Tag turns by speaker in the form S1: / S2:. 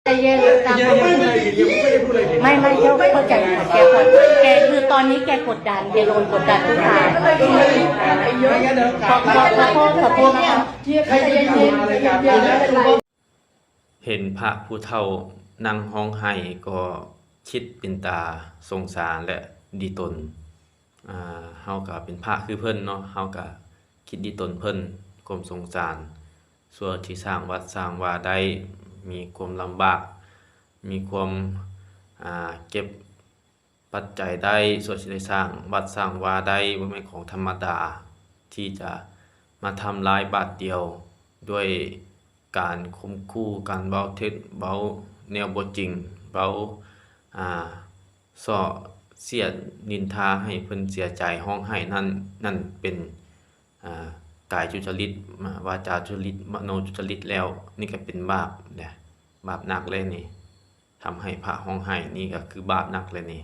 S1: ใจเย็นตามไม่เจ้าเข้าใจแกคือตอนนี้แกกดดันแกโดนกดดันทุกทางขอโทษนะคะ
S2: เห็นพระผู้เฒ่านั่งห้องไห้ก็คิดเป็นตาสงสารและดีตนเฮาก็เป็นพระคือเพิ่นเนาะเฮาก็คิดดีตนเพิ่นความสงสารส่วนที่สร้างวัดสร้างวาได้มีความลำบากมีความเก็บปัจจัยได้ส่วนที่ได้สร้างวัดสร้างวาได้บ่แม่นของธรรมดาที่จะมาทำลายบาทเดียวด้วยการข่มขู่การเว้าเท็จเว้าแนวบ่จริงเว้าส่อเสียดนินทาให้เพิ่นเสียใจร้องไห้นั่นเป็นกายทุจริตวาจาทุจริตมโนทุจริตแล้วนี่ก็เป็นบาปแหละบาปหนักเลยนี่ทำให้พระร้องไห้นี่ก็คือบาปหนักเลยนี่